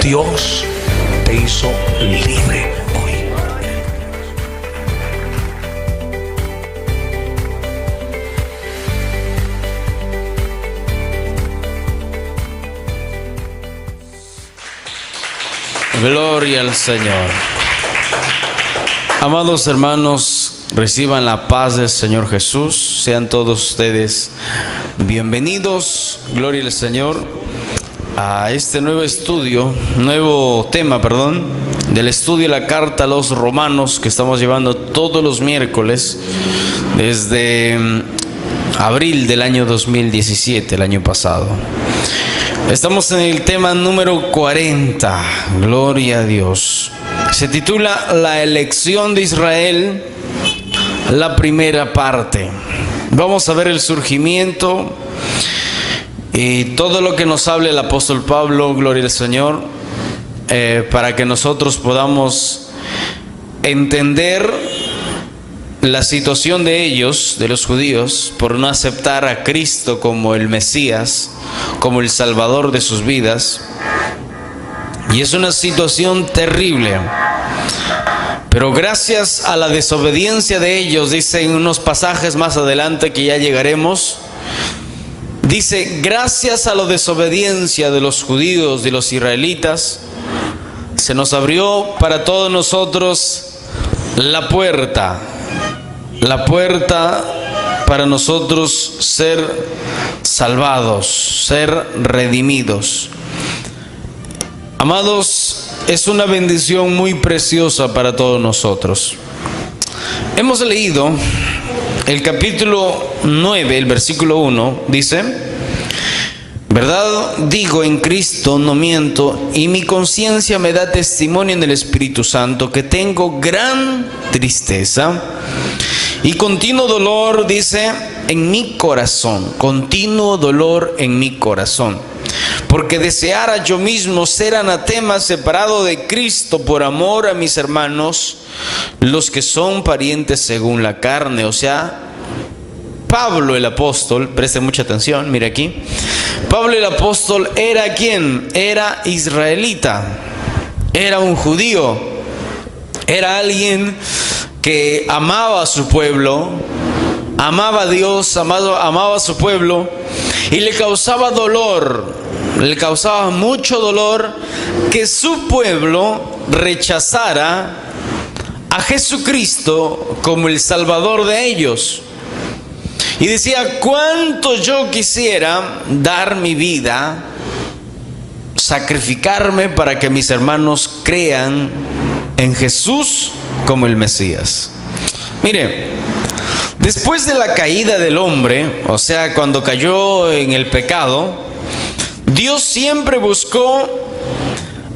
Dios te hizo libre hoy. Gloria al Señor. Amados hermanos, reciban la paz del Señor Jesús. Sean todos ustedes bienvenidos, gloria al Señor, a este nuevo tema, del estudio de la carta a los Romanos que estamos llevando todos los miércoles desde abril del año 2017, el año pasado. Estamos en el tema número 40, gloria a Dios. Se titula La elección de Israel, la primera parte. Vamos a ver el surgimiento y todo lo que nos hable el apóstol Pablo, gloria al Señor, para que nosotros podamos entender la situación de ellos, de los judíos, por no aceptar a Cristo como el Mesías, como el Salvador de sus vidas. Y es una situación terrible. Pero gracias a la desobediencia de ellos, dice en unos pasajes más adelante que ya llegaremos, dice, gracias a la desobediencia de los judíos, de los israelitas, se nos abrió para todos nosotros la puerta para nosotros ser salvados, ser redimidos. Amados, es una bendición muy preciosa para todos nosotros. Hemos leído el capítulo 9, el versículo 1, dice: verdad digo en Cristo, no miento, y mi conciencia me da testimonio en el Espíritu Santo que tengo gran tristeza y continuo dolor, dice, en mi corazón, continuo dolor en mi corazón, porque deseara yo mismo ser anatema, separado de Cristo por amor a mis hermanos, los que son parientes según la carne. O sea, Pablo el apóstol, preste mucha atención, mira aquí, Pablo el apóstol era ¿quién? Era israelita, era un judío, era alguien que amaba a su pueblo, amaba a Dios, amaba a su pueblo, y le causaba dolor, le causaba mucho dolor que su pueblo rechazara a Jesucristo como el Salvador de ellos. Y decía, cuánto yo quisiera dar mi vida, sacrificarme para que mis hermanos crean en Jesús como el Mesías. Mire, después de la caída del hombre, o sea, cuando cayó en el pecado, Dios siempre buscó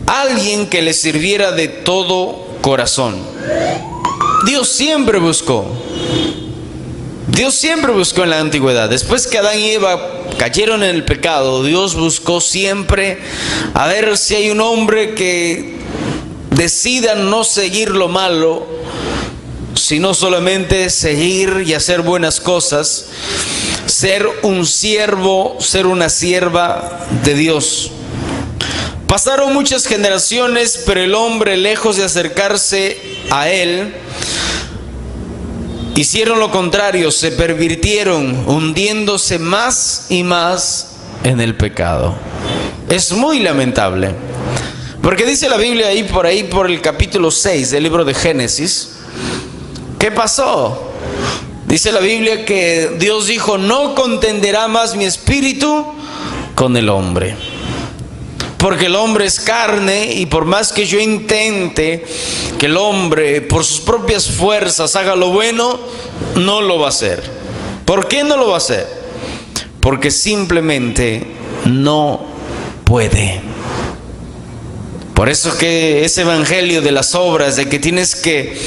a alguien que le sirviera de todo corazón. Dios siempre buscó en la antigüedad. Después que Adán y Eva cayeron en el pecado, Dios buscó siempre a ver si hay un hombre que decida no seguir lo malo, sino solamente seguir y hacer buenas cosas, ser un siervo, ser una sierva de Dios. Pasaron muchas generaciones, pero el hombre, lejos de acercarse a Él, hicieron lo contrario, se pervirtieron, hundiéndose más y más en el pecado. Es muy lamentable, porque dice la Biblia por el capítulo 6 del libro de Génesis, ¿qué pasó? Dice la Biblia que Dios dijo, no contenderá más mi espíritu con el hombre. Porque el hombre es carne, y por más que yo intente que el hombre por sus propias fuerzas haga lo bueno, no lo va a hacer. ¿Por qué no lo va a hacer? Porque simplemente no puede. Por eso que ese evangelio de las obras, de que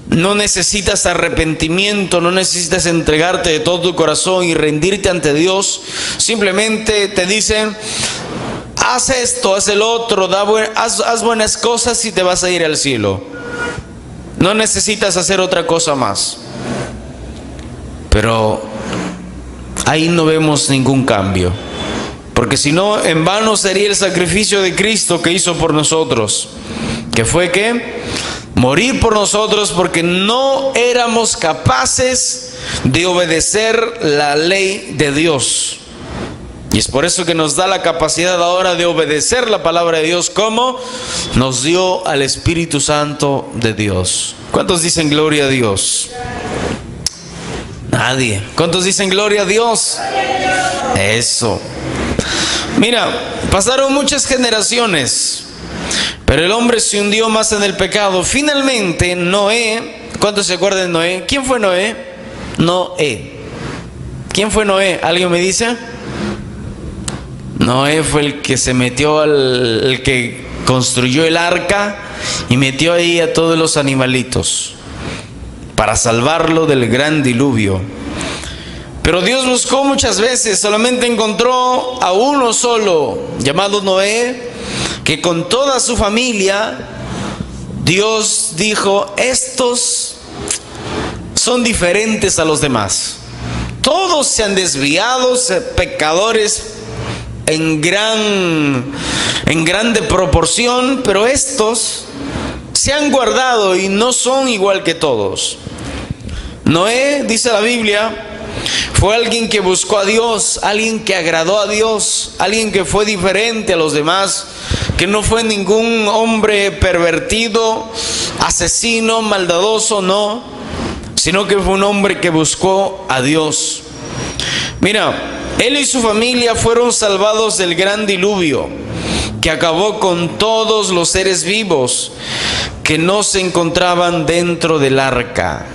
no necesitas arrepentimiento, no necesitas entregarte de todo tu corazón y rendirte ante Dios, simplemente te dicen, haz esto, haz el otro, haz buenas cosas y te vas a ir al cielo. No necesitas hacer otra cosa más. Pero ahí no vemos ningún cambio. Porque si no, en vano sería el sacrificio de Cristo que hizo por nosotros. Que fue que morir por nosotros porque no éramos capaces de obedecer la ley de Dios. Y es por eso que nos da la capacidad ahora de obedecer la palabra de Dios, como nos dio al Espíritu Santo de Dios. ¿Cuántos dicen gloria a Dios? Nadie. ¿Cuántos dicen gloria a Dios? Eso. Mira, pasaron muchas generaciones, pero el hombre se hundió más en el pecado. Finalmente, Noé, ¿cuántos se acuerdan de Noé? ¿Quién fue Noé? Noé. ¿Quién fue Noé? ¿Alguien me dice? Noé fue el que se metió, el que construyó el arca y metió ahí a todos los animalitos para salvarlo del gran diluvio. Pero Dios buscó muchas veces, solamente encontró a uno solo, llamado Noé, que con toda su familia, Dios dijo: estos son diferentes a los demás. Todos se han desviado, pecadores en grande proporción, pero estos se han guardado y no son igual que todos. Noé, dice la Biblia, fue alguien que buscó a Dios, alguien que agradó a Dios, alguien que fue diferente a los demás, que no fue ningún hombre pervertido, asesino, maldadoso, no, sino que fue un hombre que buscó a Dios. Mira, él y su familia fueron salvados del gran diluvio que acabó con todos los seres vivos que no se encontraban dentro del arca.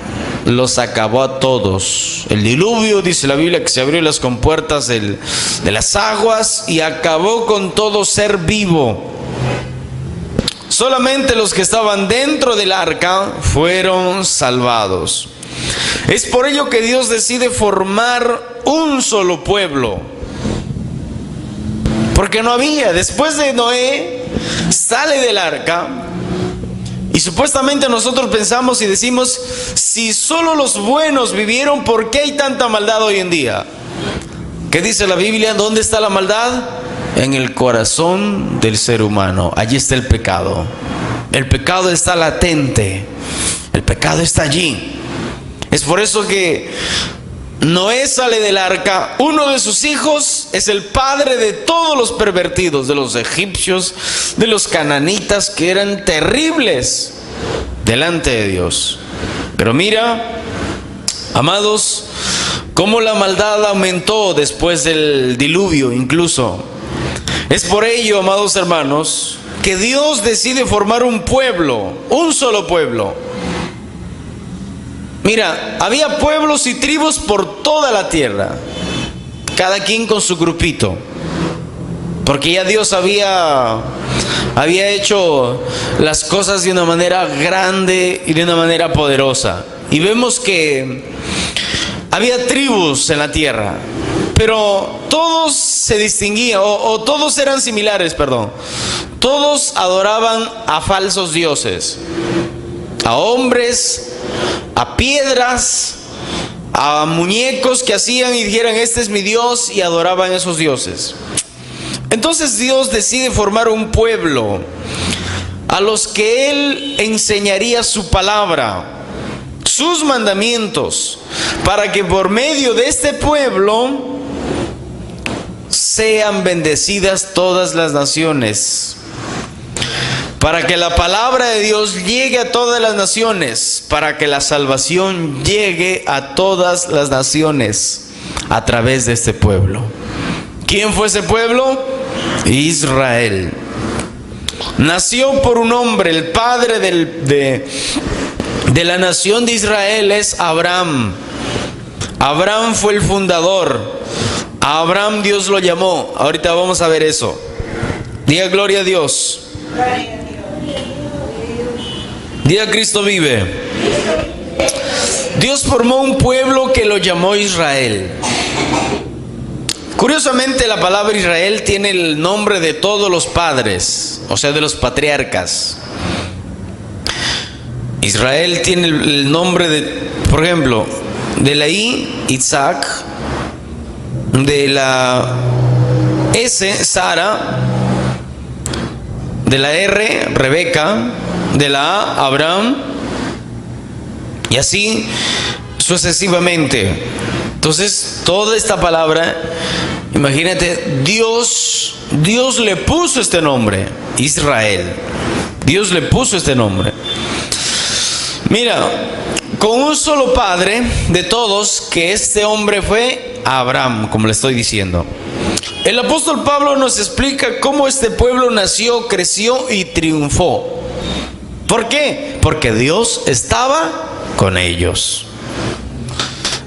Los acabó a todos. El diluvio, dice la Biblia, que se abrió las compuertas de las aguas y acabó con todo ser vivo. Solamente los que estaban dentro del arca fueron salvados. Es por ello que Dios decide formar un solo pueblo. Porque no había, después de Noé, sale del arca. Y supuestamente nosotros pensamos y decimos: si solo los buenos vivieron, ¿por qué hay tanta maldad hoy en día? ¿Qué dice la Biblia? ¿Dónde está la maldad? En el corazón del ser humano. Allí está el pecado. El pecado está latente. El pecado está allí. Es por eso que Noé sale del arca. Uno de sus hijos es el padre de todos los pervertidos, de los egipcios, de los cananitas, que eran terribles delante de Dios. Pero mira, amados, cómo la maldad aumentó después del diluvio incluso. Es por ello, amados hermanos, que Dios decide formar un pueblo, un solo pueblo. Mira, había pueblos y tribus por toda la tierra, cada quien con su grupito, porque ya Dios había hecho las cosas de una manera grande y de una manera poderosa. Y vemos que había tribus en la tierra, pero todos se distinguían, o todos eran similares, perdón. Todos adoraban a falsos dioses, a hombres, a piedras, a muñecos que hacían y dijeran: este es mi Dios, y adoraban a esos dioses. Entonces Dios decide formar un pueblo a los que Él enseñaría su palabra, sus mandamientos, para que por medio de este pueblo sean bendecidas todas las naciones. Para que la palabra de Dios llegue a todas las naciones, para que la salvación llegue a todas las naciones a través de este pueblo. ¿Quién fue ese pueblo? Israel. Nació por un hombre, el padre de la nación de Israel es Abraham. Abraham fue el fundador. A Abraham Dios lo llamó. Ahorita vamos a ver eso. Diga gloria a Dios. Diga Cristo vive. Dios formó un pueblo que lo llamó Israel. Curiosamente, la palabra Israel tiene el nombre de todos los padres, o sea, de los patriarcas. Israel tiene el nombre de, por ejemplo, de Leí, Isaac, de la S, Sara, de la R, Rebeca, de la A, Abraham, y así sucesivamente. Entonces, toda esta palabra, imagínate, Dios le puso este nombre, Israel. Dios le puso este nombre. Mira, con un solo padre de todos, que este hombre fue Abraham, como le estoy diciendo. El apóstol Pablo nos explica cómo este pueblo nació, creció y triunfó. ¿Por qué? Porque Dios estaba con ellos.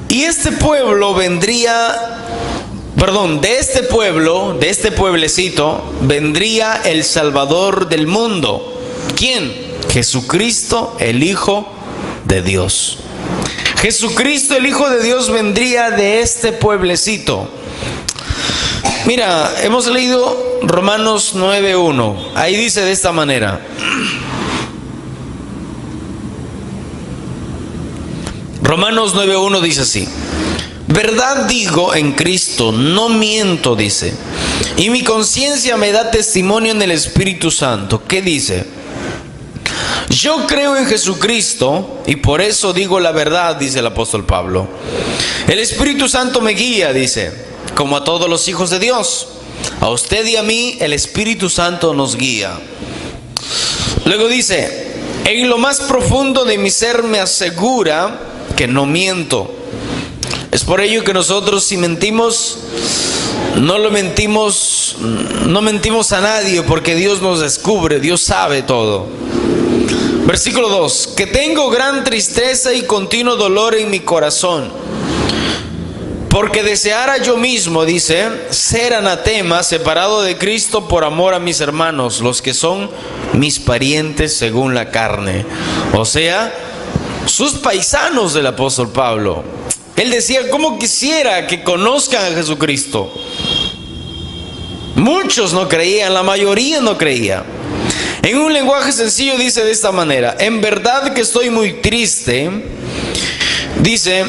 Y este pueblo vendría, de este pueblo, de este pueblecito, vendría el Salvador del mundo. ¿Quién? Jesucristo, el Hijo de Dios. Jesucristo, el Hijo de Dios, vendría de este pueblecito. Mira, hemos leído Romanos 9:1. Ahí dice de esta manera: Romanos 9:1 dice así: verdad digo en Cristo, no miento, dice, y mi conciencia me da testimonio en el Espíritu Santo. ¿Qué dice? Yo creo en Jesucristo y por eso digo la verdad, dice el apóstol Pablo. El Espíritu Santo me guía, dice, como a todos los hijos de Dios. A usted y a mí el Espíritu Santo nos guía. Luego dice: en lo más profundo de mi ser me asegura que no miento. Es por ello que nosotros, si mentimos, no mentimos a nadie, porque Dios nos descubre, Dios sabe todo. Versículo 2: que tengo gran tristeza y continuo dolor en mi corazón, porque deseara yo mismo, dice, ser anatema, separado de Cristo por amor a mis hermanos, los que son mis parientes según la carne. O sea, sus paisanos del apóstol Pablo. Él decía: ¿cómo quisiera que conozcan a Jesucristo? Muchos no creían, la mayoría no creía. En un lenguaje sencillo dice de esta manera: en verdad que estoy muy triste, dice,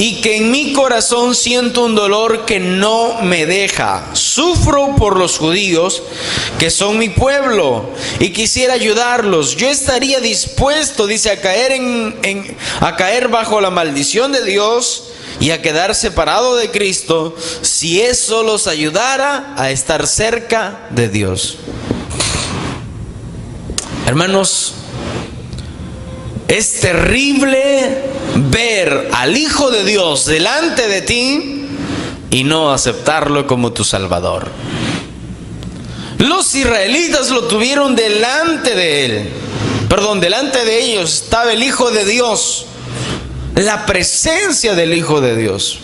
y que en mi corazón siento un dolor que no me deja. Sufro por los judíos, que son mi pueblo, y quisiera ayudarlos. Yo estaría dispuesto, dice, a caer bajo la maldición de Dios y a quedar separado de Cristo, si eso los ayudara a estar cerca de Dios. Hermanos, es terrible ver al Hijo de Dios delante de ti y no aceptarlo como tu Salvador. Los israelitas lo tuvieron delante de él. Delante de ellos estaba el Hijo de Dios, la presencia del Hijo de Dios.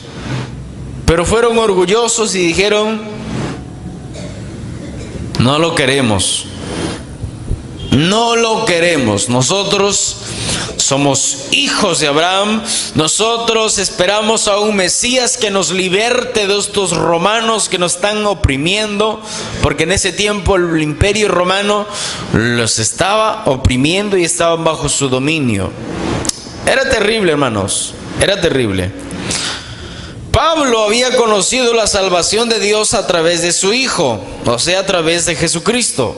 Pero fueron orgullosos y dijeron: no lo queremos. No lo queremos. Nosotros somos hijos de Abraham. Nosotros esperamos a un Mesías que nos liberte de estos romanos que nos están oprimiendo, porque en ese tiempo el imperio romano los estaba oprimiendo y estaban bajo su dominio. Era terrible, hermanos, era terrible. Pablo había conocido la salvación de Dios a través de su Hijo, o sea, a través de Jesucristo.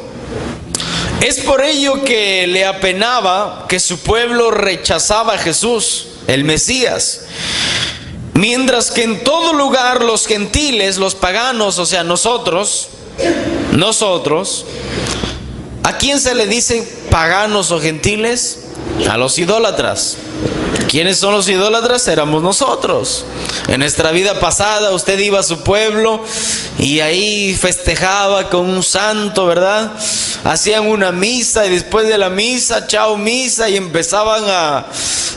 Es por ello que le apenaba que su pueblo rechazaba a Jesús, el Mesías. Mientras que en todo lugar los gentiles, los paganos, o sea, nosotros, ¿a quién se le dice paganos o gentiles? A los idólatras. ¿Quiénes son los idólatras? Éramos nosotros. En nuestra vida pasada usted iba a su pueblo y ahí festejaba con un santo, ¿verdad? Hacían una misa y después de la misa, chao misa, y empezaban a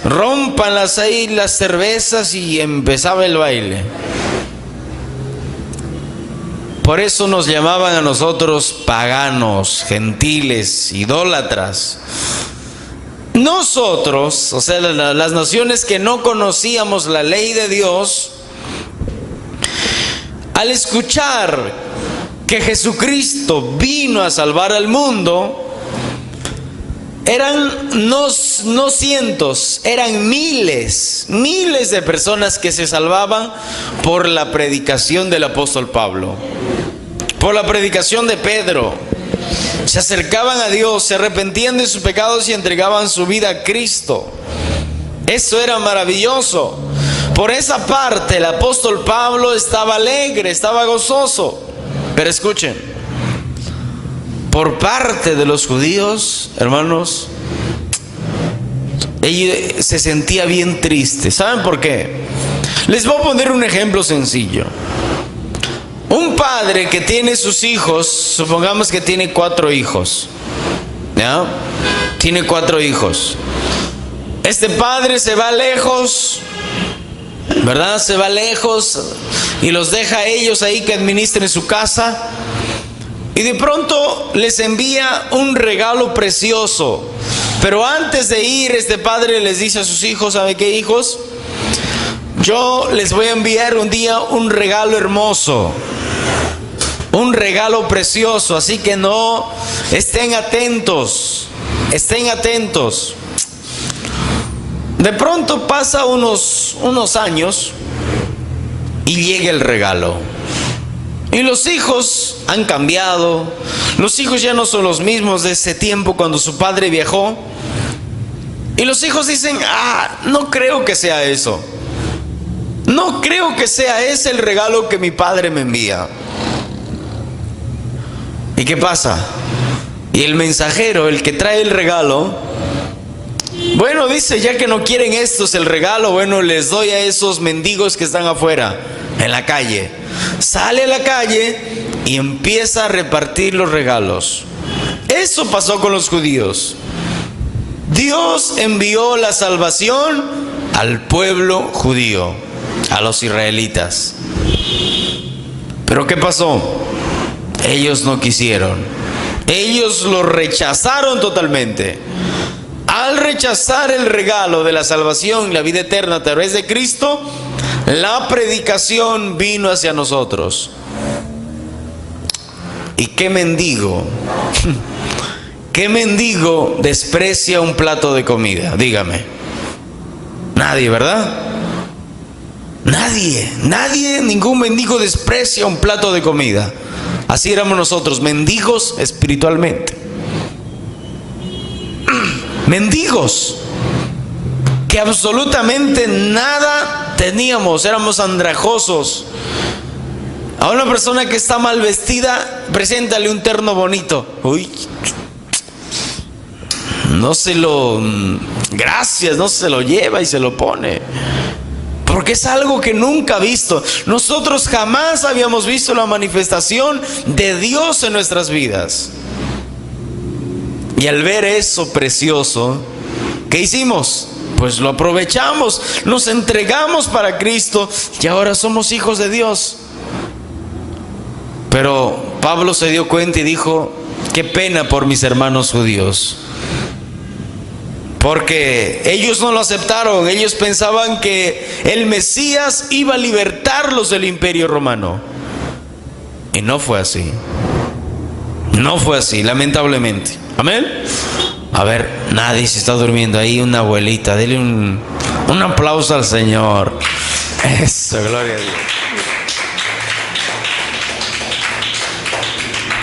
rompan las cervezas y empezaba el baile. Por eso nos llamaban a nosotros paganos, gentiles, idólatras. Nosotros, o sea, las naciones que no conocíamos la ley de Dios, al escuchar que Jesucristo vino a salvar al mundo, eran no cientos, eran miles de personas que se salvaban por la predicación del apóstol Pablo, por la predicación de Pedro. Se acercaban a Dios, se arrepentían de sus pecados y entregaban su vida a Cristo. Eso era maravilloso. Por esa parte el apóstol Pablo estaba alegre, estaba gozoso. Pero escuchen, por parte de los judíos, hermanos, él se sentía bien triste. ¿Saben por qué? Les voy a poner un ejemplo sencillo. Un padre que tiene sus hijos, supongamos que tiene 4 hijos, ¿ya? Tiene 4 hijos. Este padre se va lejos, ¿verdad? Se va lejos y los deja a ellos ahí que administren su casa. Y de pronto les envía un regalo precioso. Pero antes de ir, este padre les dice a sus hijos, ¿sabe qué, hijos? Yo les voy a enviar un día un regalo hermoso, un regalo precioso, así que no, estén atentos, estén atentos. De pronto pasa unos años y llega el regalo. Y los hijos han cambiado. Los hijos ya no son los mismos de ese tiempo cuando su padre viajó. Y los hijos dicen, no creo que sea eso. No creo que sea ese el regalo que mi padre me envía. ¿Y qué pasa? Y el mensajero, el que trae el regalo, bueno, dice, ya que no quieren estos el regalo, bueno, les doy a esos mendigos que están afuera, en la calle. Sale a la calle y empieza a repartir los regalos. Eso pasó con los judíos. Dios envió la salvación al pueblo judío, a los israelitas. Pero ¿qué pasó? Ellos no quisieron. Ellos lo rechazaron totalmente. Al rechazar el regalo de la salvación y la vida eterna a través de Cristo, la predicación vino hacia nosotros. ¿Y qué mendigo? ¿Qué mendigo desprecia un plato de comida? Dígame. Nadie, ¿verdad? Nadie, ningún mendigo desprecia un plato de comida. Así éramos nosotros, mendigos espiritualmente. Mendigos, que absolutamente nada teníamos, éramos andrajosos. A una persona que está mal vestida, preséntale un terno bonito. Uy, gracias, no se lo lleva y se lo pone. Porque es algo que nunca ha visto. Nosotros jamás habíamos visto la manifestación de Dios en nuestras vidas. Y al ver eso precioso, ¿qué hicimos? Pues lo aprovechamos, nos entregamos para Cristo y ahora somos hijos de Dios. Pero Pablo se dio cuenta y dijo, qué pena por mis hermanos judíos. Porque ellos no lo aceptaron, ellos pensaban que el Mesías iba a libertarlos del imperio romano. Y no fue así. No fue así, lamentablemente. Amén. A ver, nadie se está durmiendo ahí, una abuelita, dele un aplauso al Señor. Eso, gloria a Dios.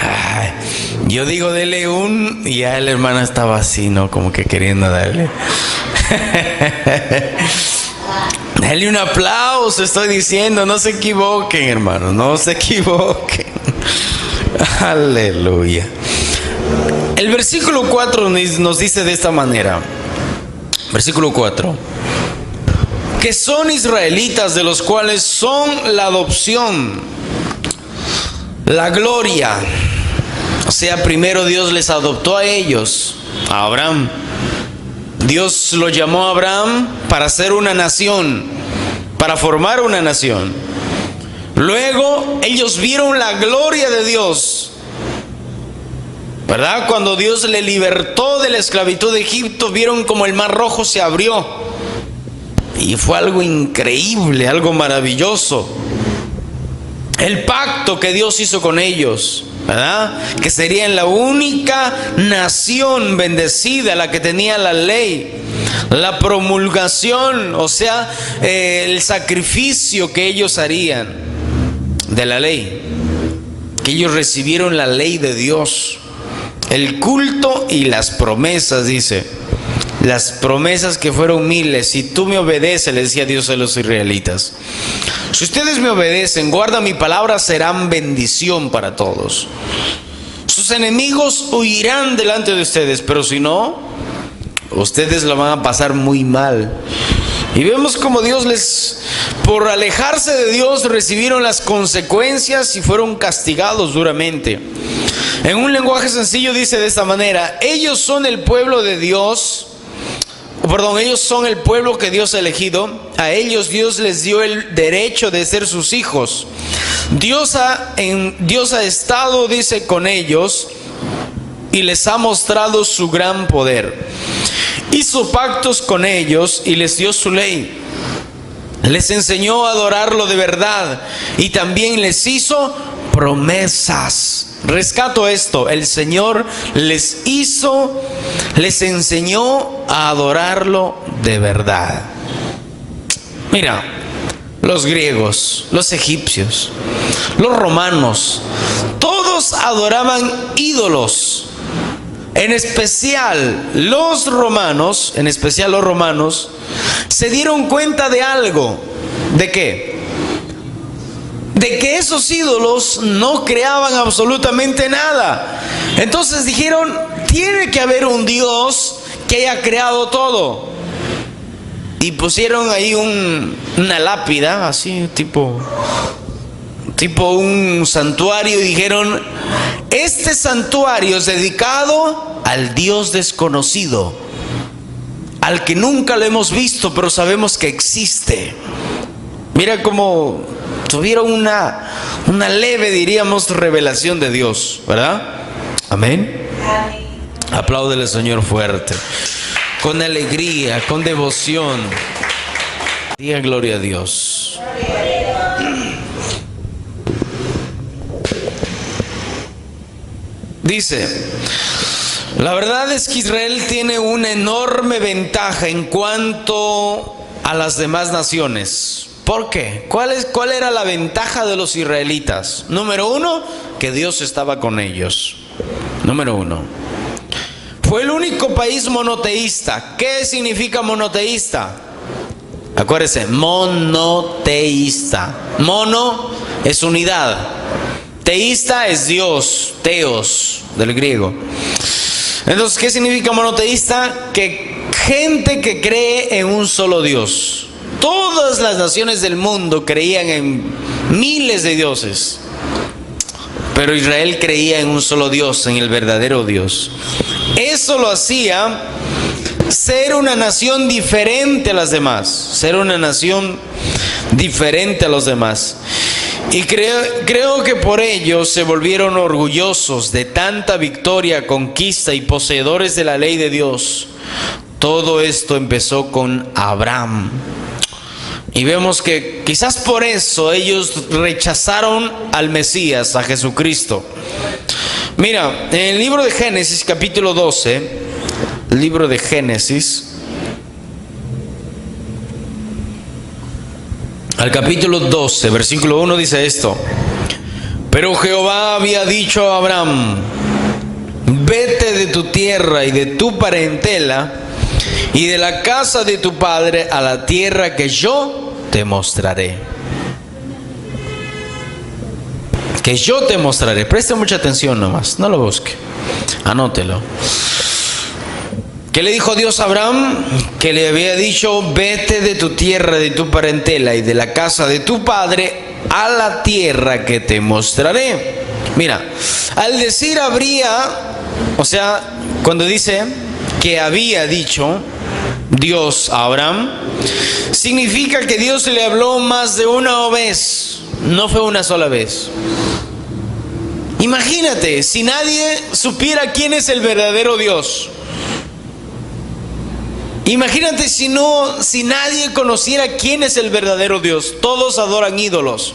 Ay, yo digo dele y ya la hermana estaba así, ¿no? Como que queriendo darle. Dale un aplauso, estoy diciendo, no se equivoquen, hermanos, no se equivoquen. Aleluya. El versículo 4 nos dice de esta manera. Versículo 4. Que son israelitas, de los cuales son la adopción, la gloria. O sea, primero Dios les adoptó a ellos, a Abraham. Dios lo llamó a Abraham para hacer una nación, para formar una nación. Luego ellos vieron la gloria de Dios, ¿verdad? Cuando Dios le libertó de la esclavitud de Egipto, vieron como el mar rojo se abrió. Y fue algo increíble, algo maravilloso. El pacto que Dios hizo con ellos. ¿verdad? Que serían la única nación bendecida, la que tenía la ley, la promulgación, o sea, el sacrificio que ellos harían de la ley, que ellos recibieron la ley de Dios, el culto y las promesas, dice, las promesas que fueron miles. Si tú me obedeces, le decía Dios a los israelitas, si ustedes me obedecen, guardan mi palabra, serán bendición para todos. Sus enemigos huirán delante de ustedes, pero si no, ustedes la van a pasar muy mal. Y vemos como Dios por alejarse de Dios, recibieron las consecuencias y fueron castigados duramente. En un lenguaje sencillo dice de esta manera: ellos son el pueblo de Dios. Ellos son el pueblo que Dios ha elegido. A ellos Dios les dio el derecho de ser sus hijos. Dios ha estado, dice, con ellos y les ha mostrado su gran poder. Hizo pactos con ellos y les dio su ley. Les enseñó a adorarlo de verdad y también les hizo promesas. Rescato esto: el Señor les enseñó a adorarlo de verdad. Mira, los griegos, los egipcios, los romanos, todos adoraban ídolos. En especial los romanos, se dieron cuenta de algo. ¿De qué? De que esos ídolos no creaban absolutamente nada. Entonces dijeron: tiene que haber un Dios que haya creado todo. Y pusieron ahí una lápida, así tipo un santuario, y dijeron: este santuario es dedicado al Dios desconocido, al que nunca lo hemos visto, pero sabemos que existe. Mira cómo tuvieron una leve, diríamos, revelación de Dios, ¿verdad? Amén. Apláudele al Señor fuerte, con alegría, con devoción. Diga gloria a Dios. Dice: la verdad es que Israel tiene una enorme ventaja en cuanto a las demás naciones. ¿Por qué? ¿Cuál era la ventaja de los israelitas? Número uno, que Dios estaba con ellos. Número uno. Fue el único país monoteísta. ¿Qué significa monoteísta? Acuérdese, monoteísta. Mono es unidad. Teísta es Dios, teos, del griego. Entonces, ¿qué significa monoteísta? Que gente que cree en un solo Dios. Todas las naciones del mundo creían en miles de dioses, pero Israel creía en un solo Dios, en el verdadero Dios. Eso lo hacía ser una nación diferente a las demás, ser una nación diferente a los demás. Y creo que por ello se volvieron orgullosos de tanta victoria, conquista y poseedores de la ley de Dios. Todo esto empezó con Abraham. Y vemos que quizás por eso ellos rechazaron al Mesías, a Jesucristo. Mira, en el libro de Génesis, capítulo 12, libro de Génesis, al capítulo 12, versículo 1 dice esto: pero Jehová había dicho a Abraham: vete de tu tierra y de tu parentela y de la casa de tu padre a la tierra que yo te mostraré. Que yo te mostraré. Preste mucha atención nomás, no lo busque, anótelo. ¿Qué le dijo Dios a Abraham? Que le había dicho: vete de tu tierra, de tu parentela y de la casa de tu padre a la tierra que te mostraré. Mira, al decir cuando dice que había dicho Dios a Abraham, significa que Dios le habló más de una vez, no fue una sola vez. Imagínate, si nadie supiera quién es el verdadero Dios. Imagínate si nadie conociera quién es el verdadero Dios. Todos adoran ídolos.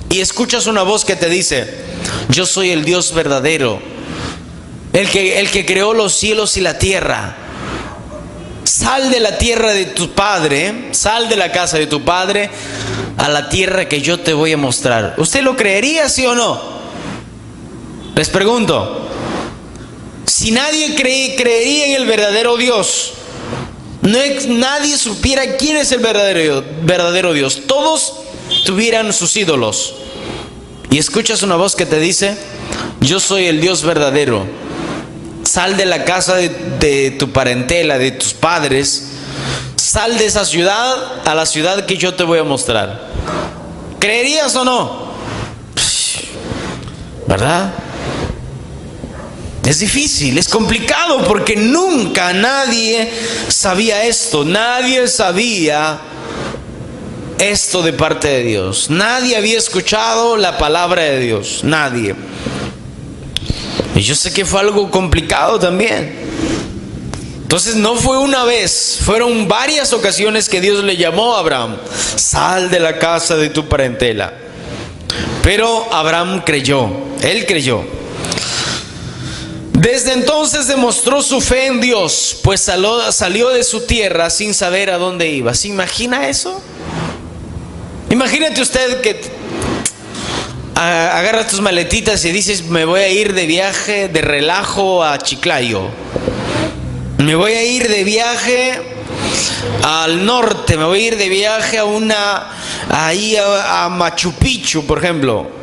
Y escuchas una voz que te dice: yo soy el Dios verdadero, el que creó los cielos y la tierra. Sal de la tierra de tu padre, sal de la casa de tu padre a la tierra que yo te voy a mostrar. ¿Usted lo creería, sí o no? Les pregunto, si nadie creería en el verdadero Dios, nadie supiera quién es el verdadero Dios, todos tuvieran sus ídolos, y escuchas una voz que te dice, yo soy el Dios verdadero, sal de la casa de tu parentela, de tus padres, sal de esa ciudad a la ciudad que yo te voy a mostrar. ¿Creerías o no? ¿Verdad? Es difícil, es complicado, porque nunca nadie sabía esto. Nadie sabía esto de parte de Dios. Nadie había escuchado la palabra de Dios. Nadie. Y yo sé que fue algo complicado también. Entonces no fue una vez, fueron varias ocasiones que Dios le llamó a Abraham: sal de la casa de tu parentela. Pero Abraham creyó, él creyó. Desde entonces demostró su fe en Dios, pues salió de su tierra sin saber a dónde iba. ¿Se imagina eso? Imagínate usted que agarras tus maletitas y dices, me voy a ir de viaje, de relajo a Chiclayo. Me voy a ir de viaje al norte, me voy a ir de viaje a Machu Picchu, por ejemplo.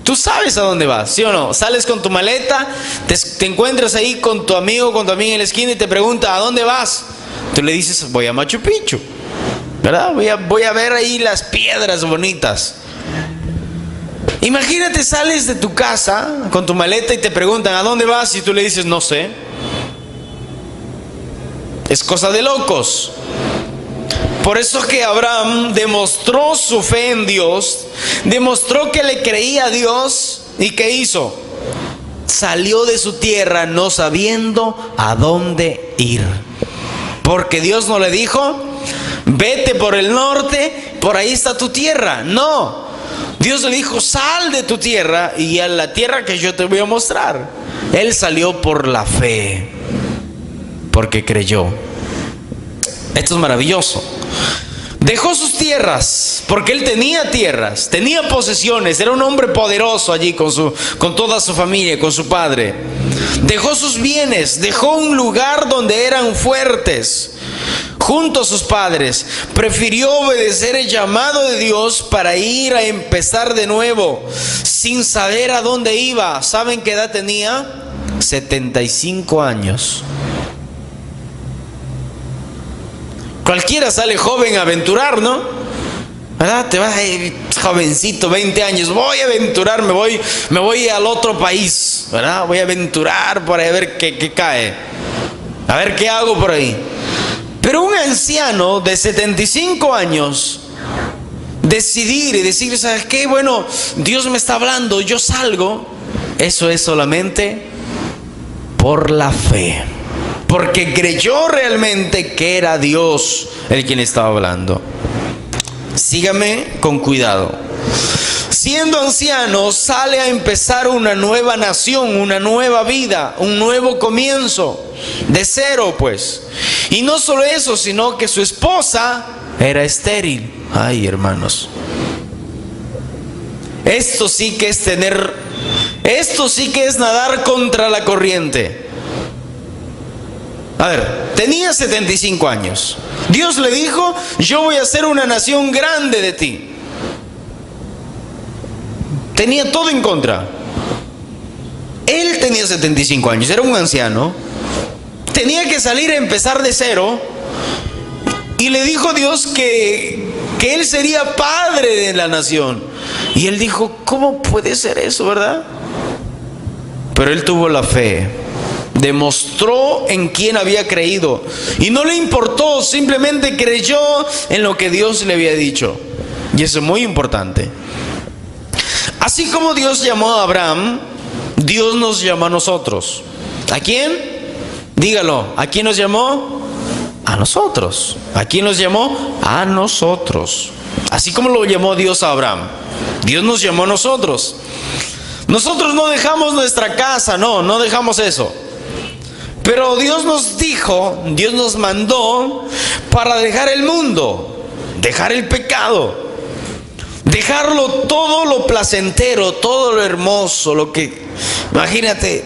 Tú sabes a dónde vas, ¿sí o no? Sales con tu maleta, te encuentras ahí con tu amigo, con tu amiga en la esquina y te pregunta, ¿a dónde vas? Tú le dices, voy a Machu Picchu, ¿verdad? Voy a ver ahí las piedras bonitas. Imagínate, sales de tu casa con tu maleta y te preguntan, ¿a dónde vas? Y tú le dices, no sé. Es cosa de locos. Por eso que Abraham demostró su fe en Dios, demostró que le creía a Dios, y ¿qué hizo? Salió de su tierra no sabiendo a dónde ir. Porque Dios no le dijo, vete por el norte, por ahí está tu tierra. No, Dios le dijo, sal de tu tierra y a la tierra que yo te voy a mostrar. Él salió por la fe, porque creyó. Esto es maravilloso. Dejó sus tierras, porque él tenía tierras, tenía posesiones, era un hombre poderoso allí con toda su familia, con su padre. Dejó sus bienes, dejó un lugar donde eran fuertes, junto a sus padres. Prefirió obedecer el llamado de Dios para ir a empezar de nuevo, sin saber a dónde iba. ¿Saben qué edad tenía? 75 años. Cualquiera sale joven a aventurar, ¿no? ¿Verdad? Te vas jovencito, 20 años, voy a aventurar, me voy al otro país, ¿verdad? Voy a aventurar por ahí a ver qué cae, a ver qué hago por ahí. Pero un anciano de 75 años decidir y decir, ¿sabes qué? Bueno, Dios me está hablando, yo salgo. Eso es solamente por la fe. Porque creyó realmente que era Dios el quien estaba hablando. Sígame con cuidado. Siendo anciano, sale a empezar una nueva nación, una nueva vida, un nuevo comienzo, de cero pues. Y no solo eso, sino que su esposa era estéril. Ay, hermanos. Esto sí que es nadar contra la corriente. A ver, tenía 75 años. Dios le dijo, yo voy a hacer una nación grande de ti. Tenía todo en contra. Él tenía 75 años, era un anciano. Tenía que salir a empezar de cero. Y le dijo Dios que él sería padre de la nación. Y él dijo, ¿cómo puede ser eso, verdad? Pero él tuvo la fe. Demostró en quién había creído y no le importó, simplemente creyó en lo que Dios le había dicho. Y eso es muy importante. Así como Dios llamó a Abraham, Dios nos llama a nosotros. ¿A quién? Dígalo, ¿a quién nos llamó? A nosotros. ¿A quién nos llamó? A nosotros. Así como lo llamó Dios a Abraham. Dios nos llamó a nosotros. Nosotros no dejamos nuestra casa, no dejamos eso. Pero Dios nos dijo, Dios nos mandó para dejar el mundo, dejar el pecado, dejarlo todo lo placentero, todo lo hermoso, lo que, imagínate,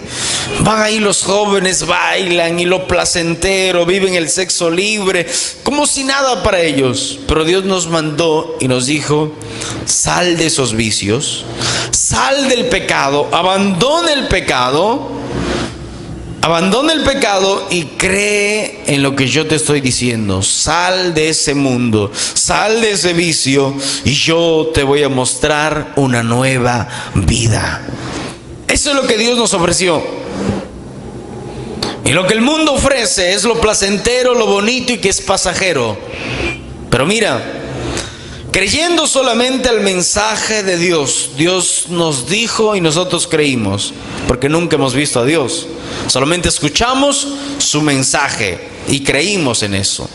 van ahí los jóvenes, bailan y lo placentero, viven el sexo libre, como si nada para ellos. Pero Dios nos mandó y nos dijo, sal de esos vicios, sal del pecado, abandona el pecado y cree en lo que yo te estoy diciendo. Sal de ese mundo, sal de ese vicio y yo te voy a mostrar una nueva vida. Eso es lo que Dios nos ofreció. Y lo que el mundo ofrece es lo placentero, lo bonito y que es pasajero. Pero mira, creyendo solamente al mensaje de Dios, Dios nos dijo y nosotros creímos, porque nunca hemos visto a Dios. Solamente escuchamos su mensaje y creímos en eso,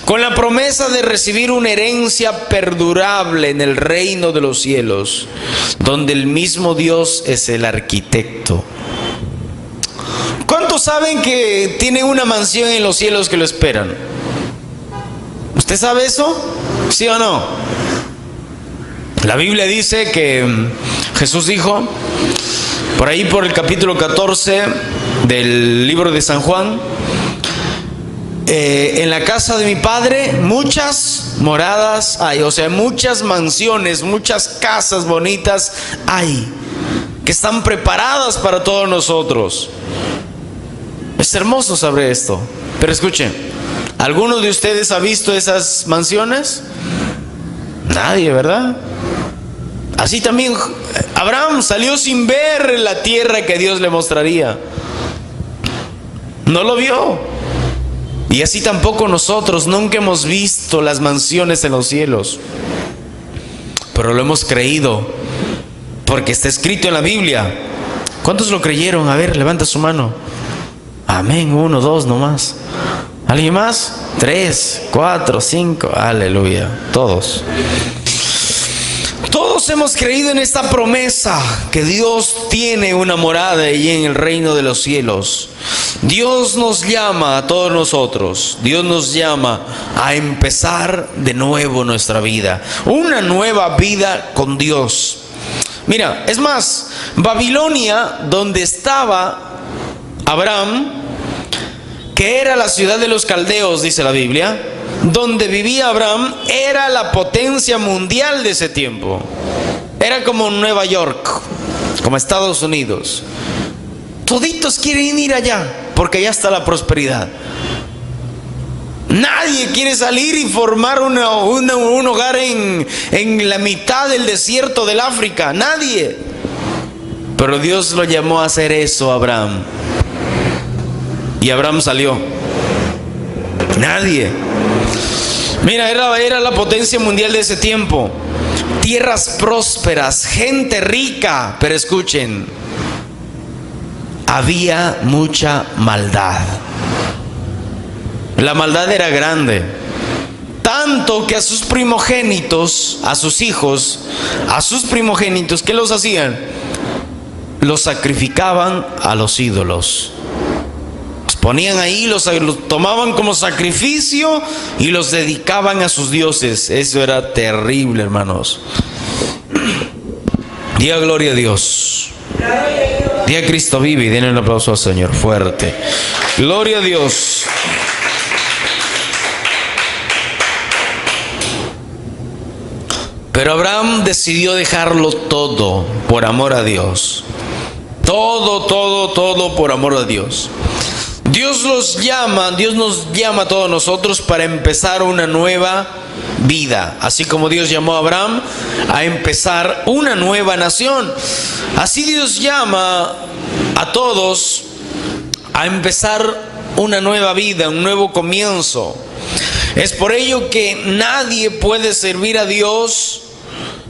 con la promesa de recibir una herencia perdurable en el reino de los cielos, donde el mismo Dios es el arquitecto. ¿Cuántos saben que tienen una mansión en los cielos que lo esperan? ¿Usted sabe eso? ¿Sí o no? La Biblia dice que Jesús dijo, por ahí por el capítulo 14 del libro de San Juan, en la casa de mi Padre muchas moradas hay, o sea, muchas mansiones, muchas casas bonitas hay, que están preparadas para todos nosotros. Es hermoso saber esto, pero escuchen, ¿alguno de ustedes ha visto esas mansiones? Nadie, ¿verdad? Así también Abraham salió sin ver la tierra que Dios le mostraría. No lo vio. Y así tampoco nosotros nunca hemos visto las mansiones en los cielos. Pero lo hemos creído, porque está escrito en la Biblia. ¿Cuántos lo creyeron? A ver, levanta su mano. Amén, 1, 2 nomás. ¿Alguien más? 3, 4, 5. Aleluya. Todos hemos creído en esta promesa, que Dios tiene una morada allí en el reino de los cielos. Dios nos llama a todos nosotros, Dios nos llama a empezar de nuevo nuestra vida, una nueva vida con Dios. Mira, es más, Babilonia, donde estaba Abraham, que era la ciudad de los caldeos, dice la Biblia, donde vivía Abraham, era la potencia mundial de ese tiempo. Era como Nueva York, como Estados Unidos. Toditos quieren ir allá, porque allá está la prosperidad. Nadie quiere salir y formar un hogar en la mitad del desierto del África. Nadie. Pero Dios lo llamó a hacer eso a Abraham. Y Abraham salió. Nadie. Mira, era la potencia mundial de ese tiempo. Tierras prósperas, gente rica. Pero escuchen, había mucha maldad. La maldad era grande. Tanto que a sus primogénitos, a sus hijos, a sus primogénitos, ¿qué los hacían? Los sacrificaban a los ídolos. Ponían ahí, los tomaban como sacrificio y los dedicaban a sus dioses. Eso era terrible, hermanos. Diga gloria a Dios. Diga Cristo vive y denle un aplauso al Señor fuerte. Gloria a Dios. Pero Abraham decidió dejarlo todo por amor a Dios. Todo por amor a Dios. Dios nos llama a todos nosotros para empezar una nueva vida. Así como Dios llamó a Abraham a empezar una nueva nación. Así Dios llama a todos a empezar una nueva vida, un nuevo comienzo. Es por ello que nadie puede servir a Dios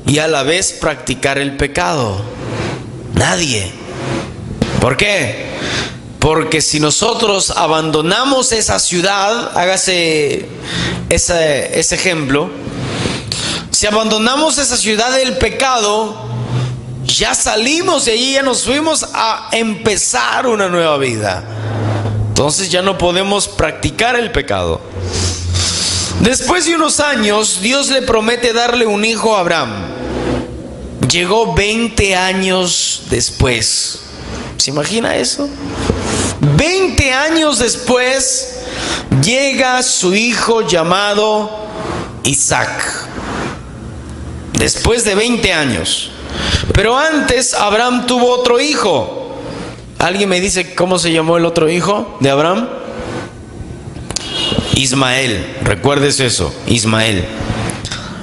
y a la vez practicar el pecado. Nadie. ¿Por qué? Porque si nosotros abandonamos esa ciudad, hágase ese ejemplo. Si Si abandonamos esa ciudad del pecado, ya salimos de allí, ya nos fuimos a empezar una nueva vida. Entonces ya no podemos practicar el pecado. Después de unos años, Dios le promete darle un hijo a Abraham. Llegó 20 años después. ¿Se imagina eso? 20 años después llega su hijo llamado Isaac. Después de 20 años. Pero antes Abraham tuvo otro hijo. ¿Alguien me dice cómo se llamó el otro hijo de Abraham? Ismael. Recuerdes eso, Ismael.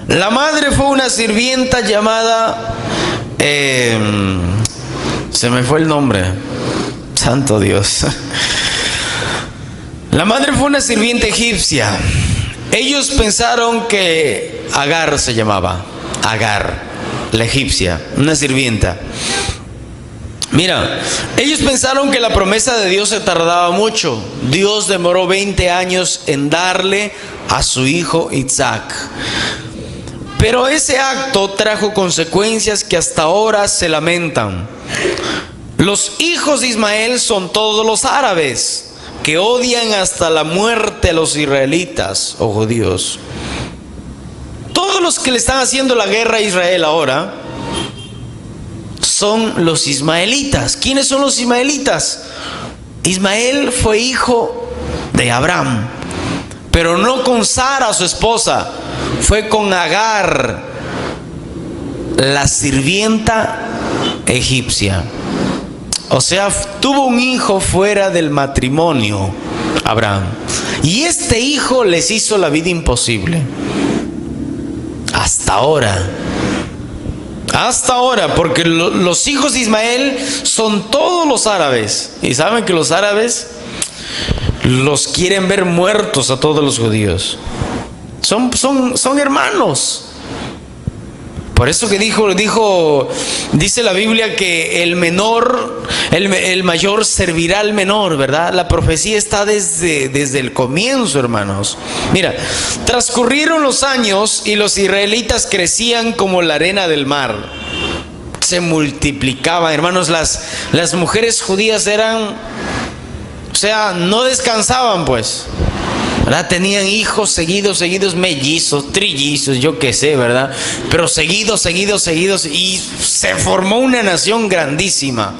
La madre fue una sirvienta llamada... se me fue el nombre. Santo Dios. La madre fue una sirvienta egipcia. Ellos pensaron que Agar se llamaba. Agar, la egipcia, una sirvienta. Mira, ellos pensaron que la promesa de Dios se tardaba mucho. Dios demoró 20 años en darle a su hijo Isaac. Pero ese acto trajo consecuencias que hasta ahora se lamentan. Los hijos de Ismael son todos los árabes, que odian hasta la muerte a los israelitas o judíos. Todos los que le están haciendo la guerra a Israel ahora son los ismaelitas. ¿Quiénes son los ismaelitas? Ismael fue hijo de Abraham, pero no con Sara, su esposa. Fue con Agar, la sirvienta egipcia. O sea, tuvo un hijo fuera del matrimonio, Abraham. Y este hijo les hizo la vida imposible. Hasta ahora, porque los hijos de Ismael son todos los árabes. Y saben que los árabes los quieren ver muertos a todos los judíos. Son hermanos. Por eso que dice la Biblia que el mayor servirá al menor, ¿verdad? La profecía está desde el comienzo, hermanos. Mira, transcurrieron los años y los israelitas crecían como la arena del mar. Se multiplicaban, hermanos. Las mujeres judías no descansaban, pues. ¿Verdad? Tenían hijos seguidos, mellizos, trillizos, yo qué sé, ¿verdad? Pero seguidos, y se formó una nación grandísima.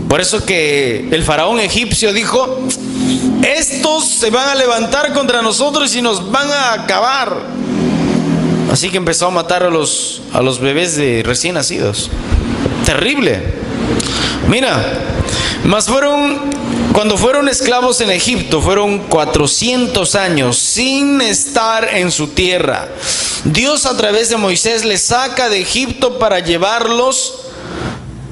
Por eso que el faraón egipcio dijo: estos se van a levantar contra nosotros y nos van a acabar. Así que empezó a matar a los bebés recién nacidos. Terrible. Mira, cuando fueron esclavos en Egipto, fueron 400 años sin estar en su tierra. Dios a través de Moisés les saca de Egipto para llevarlos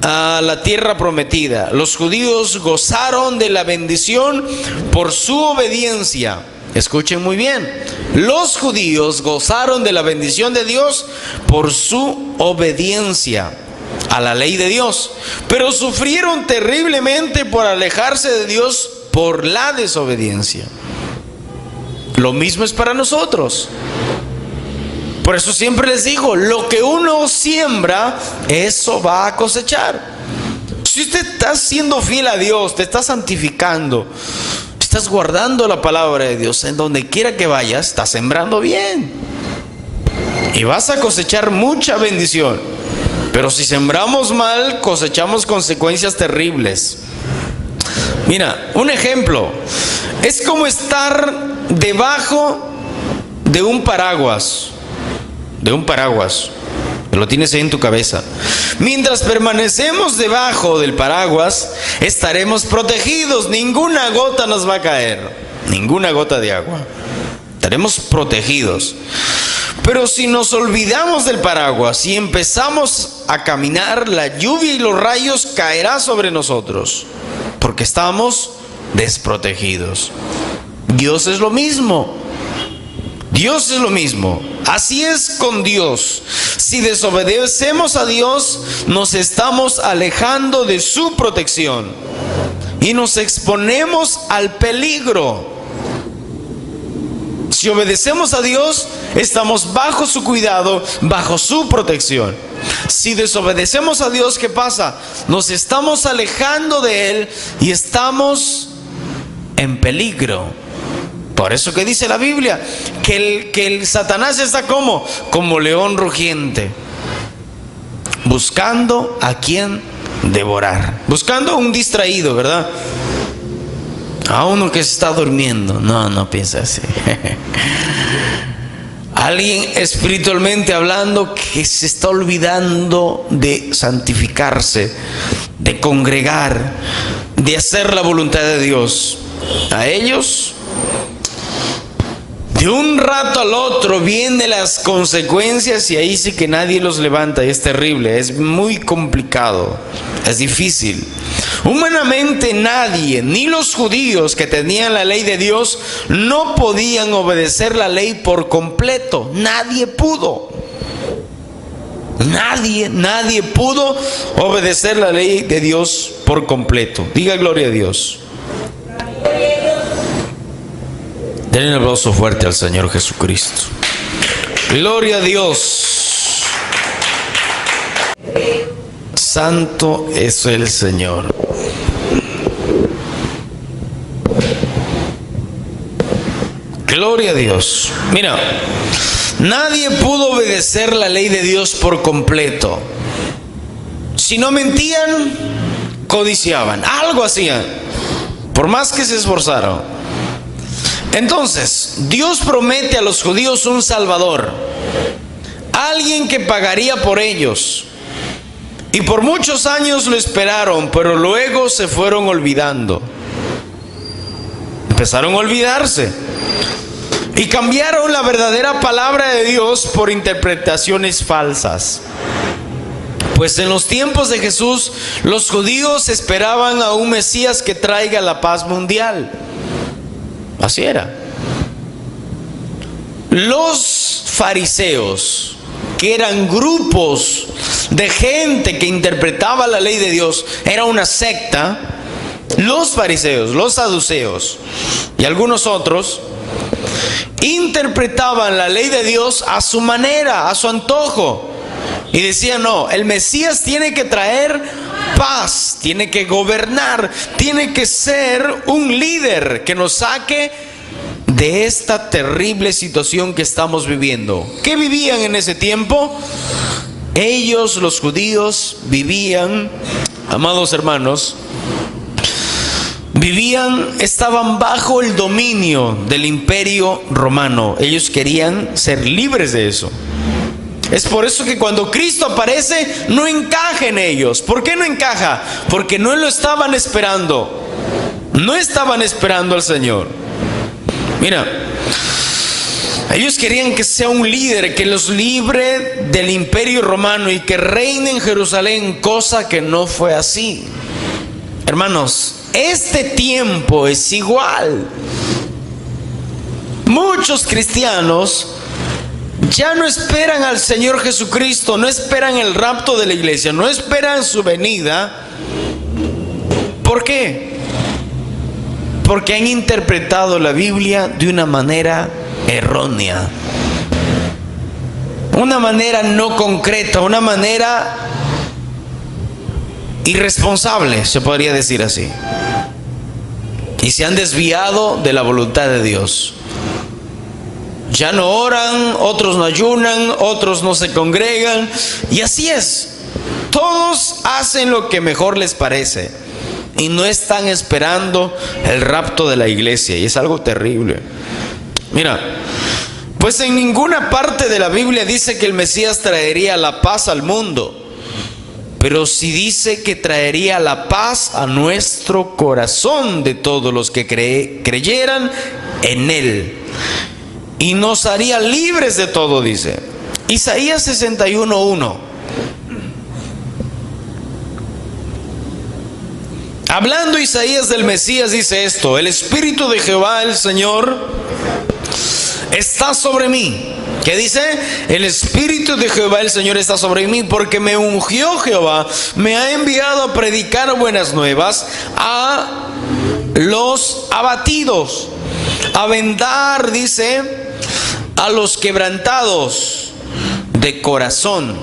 a la tierra prometida. Los judíos gozaron de la bendición por su obediencia. Escuchen muy bien. Los judíos gozaron de la bendición de Dios por su obediencia a la ley de Dios, pero sufrieron terriblemente por alejarse de Dios por la desobediencia. Lo mismo es para nosotros. Por eso siempre les digo, lo que uno siembra, eso va a cosechar. Si usted está siendo fiel a Dios, te está santificando, estás guardando la palabra de Dios, en donde quiera que vayas, estás sembrando bien y vas a cosechar mucha bendición. Pero si sembramos mal, cosechamos consecuencias terribles. Mira, un ejemplo. Es como estar debajo de un paraguas. Lo tienes ahí en tu cabeza. Mientras permanecemos debajo del paraguas, estaremos protegidos. Ninguna gota nos va a caer. Ninguna gota de agua. Estaremos protegidos. Pero si nos olvidamos del paraguas y empezamos a caminar, la lluvia y los rayos caerán sobre nosotros, porque estamos desprotegidos. Dios es lo mismo. Así es con Dios. Si desobedecemos a Dios, nos estamos alejando de su protección y nos exponemos al peligro. Si obedecemos a Dios, estamos bajo su cuidado, bajo su protección. Si desobedecemos a Dios, ¿qué pasa? Nos estamos alejando de Él y estamos en peligro. Por eso que dice la Biblia que el Satanás está como león rugiente, buscando a quien devorar, buscando un distraído, ¿verdad? A uno que se está durmiendo. No piensa así. Alguien espiritualmente hablando que se está olvidando de santificarse, de congregar, de hacer la voluntad de Dios. A ellos, de un rato al otro vienen las consecuencias y ahí sí que nadie los levanta. Y es terrible, es muy complicado, es difícil. Humanamente nadie, ni los judíos que tenían la ley de Dios, no podían obedecer la ley por completo. Nadie pudo. Nadie pudo obedecer la ley de Dios por completo. Diga gloria a Dios. Denle un aplauso fuerte al Señor Jesucristo. Gloria a Dios. Santo es el Señor. Gloria a Dios. Mira, nadie pudo obedecer la ley de Dios por completo. Si no mentían, codiciaban, algo hacían, por más que se esforzaron. Entonces, Dios promete a los judíos un Salvador, alguien que pagaría por ellos. Y por muchos años lo esperaron, pero luego se fueron olvidando. Empezaron a olvidarse. Y cambiaron la verdadera palabra de Dios por interpretaciones falsas. Pues en los tiempos de Jesús, los judíos esperaban a un Mesías que traiga la paz mundial. Así era. Los fariseos, que eran grupos de gente que interpretaba la ley de Dios, era una secta. Los fariseos, los saduceos y algunos otros interpretaban la ley de Dios a su manera, a su antojo, y decían: no, el Mesías tiene que traer paz, tiene que gobernar, tiene que ser un líder que nos saque de esta terrible situación que estamos viviendo. ¿Qué vivían en ese tiempo? Ellos, los judíos, vivían, amados hermanos, estaban bajo el dominio del imperio romano. Ellos querían ser libres de eso. Es por eso que cuando Cristo aparece, no encaja en ellos. ¿Por qué no encaja? Porque no lo estaban esperando. No estaban esperando al Señor. Mira, ellos querían que sea un líder que los libre del imperio romano y que reine en Jerusalén, cosa que no fue así. Hermanos, este tiempo es igual. Muchos cristianos ya no esperan al Señor Jesucristo, no esperan el rapto de la iglesia, no esperan su venida. ¿Por qué? Porque han interpretado la Biblia de una manera errónea, una manera no concreta, una manera irresponsable, se podría decir así. Y se han desviado de la voluntad de Dios. Ya no oran, otros no ayunan, otros no se congregan. Y así es. Todos hacen lo que mejor les parece. Y no están esperando el rapto de la iglesia. Y es algo terrible. Mira, pues en ninguna parte de la Biblia dice que el Mesías traería la paz al mundo. Pero sí dice que traería la paz a nuestro corazón de todos los que creyeran en Él. Y nos haría libres de todo, dice. Isaías 61:1. Hablando Isaías del Mesías, dice esto: el Espíritu de Jehová, el Señor, está sobre mí. ¿Qué dice? El Espíritu de Jehová, el Señor, está sobre mí, porque me ungió Jehová, me ha enviado a predicar buenas nuevas a los abatidos, a vendar, dice, a los quebrantados de corazón,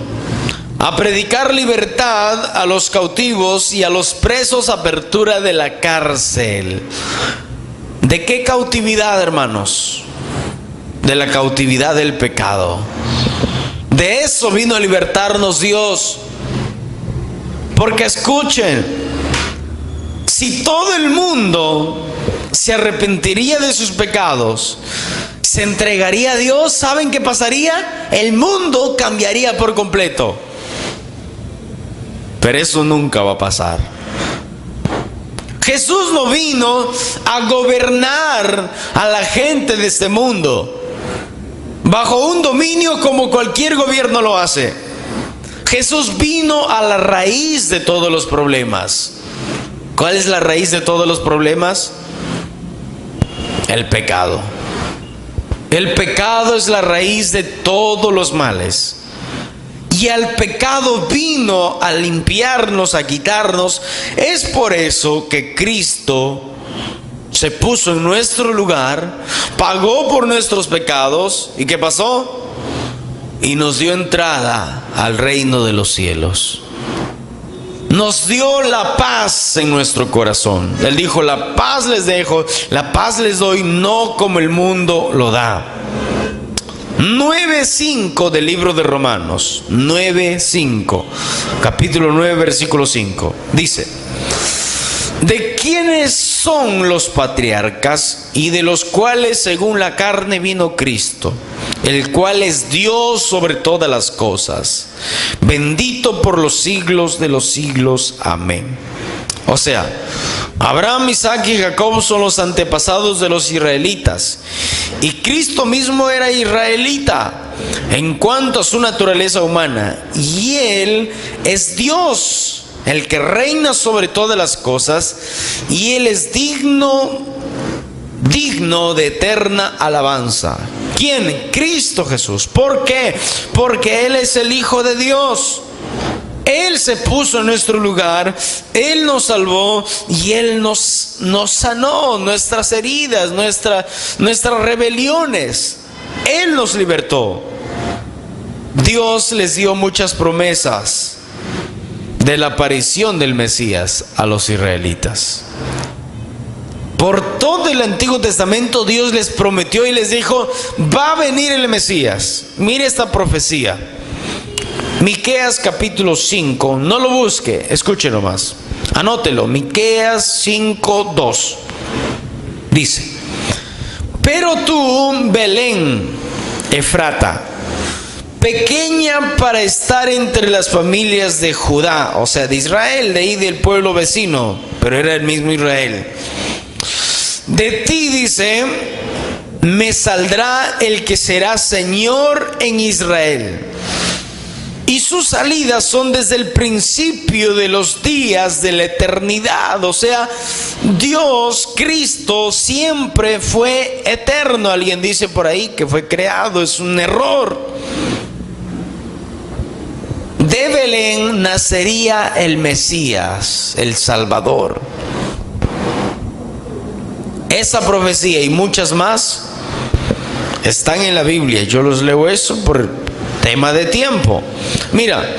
a predicar libertad a los cautivos y a los presos, apertura de la cárcel. ¿De qué cautividad, hermanos? De la cautividad del pecado. De eso vino a libertarnos Dios. Porque escuchen, si todo el mundo se arrepentiría de sus pecados, se entregaría a Dios, ¿saben qué pasaría? El mundo cambiaría por completo. Pero eso nunca va a pasar. Jesús no vino a gobernar a la gente de este mundo bajo un dominio como cualquier gobierno lo hace. Jesús vino a la raíz de todos los problemas. ¿Cuál es la raíz de todos los problemas? El pecado. El pecado es la raíz de todos los males. Y al pecado vino a limpiarnos, a quitarnos. Es por eso que Cristo se puso en nuestro lugar, pagó por nuestros pecados. ¿Y qué pasó? Y nos dio entrada al reino de los cielos. Nos dio la paz en nuestro corazón. Él dijo: la paz les dejo, la paz les doy, no como el mundo lo da. 9:5 del libro de Romanos, 9:5, capítulo 9, versículo 5, dice: ¿de quiénes son los patriarcas y de los cuales según la carne vino Cristo, el cual es Dios sobre todas las cosas, bendito por los siglos de los siglos? Amén. O sea, Abraham, Isaac y Jacob son los antepasados de los israelitas, y Cristo mismo era israelita en cuanto a su naturaleza humana, y Él es Dios, el que reina sobre todas las cosas, y Él es digno de eterna alabanza. ¿Quién? Cristo Jesús. ¿Por qué? Porque Él es el Hijo de Dios. Él se puso en nuestro lugar, Él nos salvó y Él nos sanó nuestras heridas, nuestras rebeliones. Él nos libertó. Dios les dio muchas promesas de la aparición del Mesías a los israelitas. Por todo el Antiguo Testamento Dios les prometió y les dijo: va a venir el Mesías. Mire esta profecía. Miqueas capítulo 5, no lo busque, escuche nomás, anótelo. Miqueas 5:2 dice: pero tú, Belén, Efrata, pequeña para estar entre las familias de Judá, o sea, de Israel, de ahí del pueblo vecino, pero era el mismo Israel. De ti, dice, me saldrá el que será Señor en Israel. Y sus salidas son desde el principio de los días de la eternidad. O sea, Dios, Cristo, siempre fue eterno. Alguien dice por ahí que fue creado. Es un error. De Belén nacería el Mesías, el Salvador. Esa profecía y muchas más están en la Biblia. Yo los leo eso por tema de tiempo. Mira,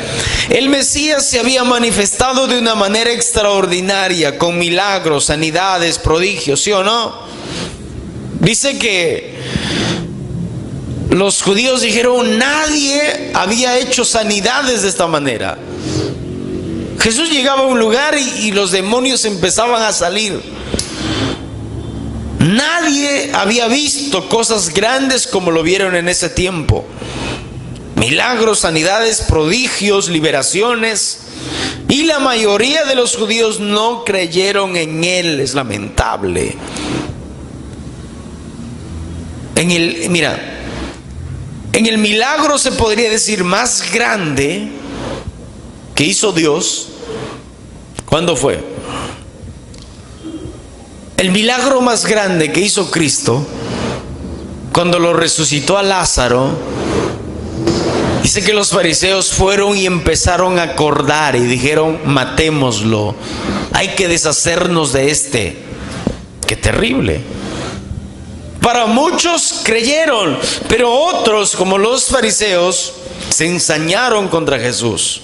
el Mesías se había manifestado de una manera extraordinaria, con milagros, sanidades, prodigios, ¿sí o no? Dice que los judíos dijeron: nadie había hecho sanidades de esta manera. Jesús llegaba a un lugar y los demonios empezaban a salir. Nadie había visto cosas grandes como lo vieron en ese tiempo. Milagros, sanidades, prodigios, liberaciones. Y la mayoría de los judíos no creyeron en Él. Es lamentable. Mira, en el milagro se podría decir más grande que hizo Dios. ¿Cuándo fue? El milagro más grande que hizo Cristo, cuando lo resucitó a Lázaro. Dice que los fariseos fueron y empezaron a acordar y dijeron: matémoslo, hay que deshacernos de este. ¡Qué terrible! para muchos creyeron, pero otros, como los fariseos, se ensañaron contra Jesús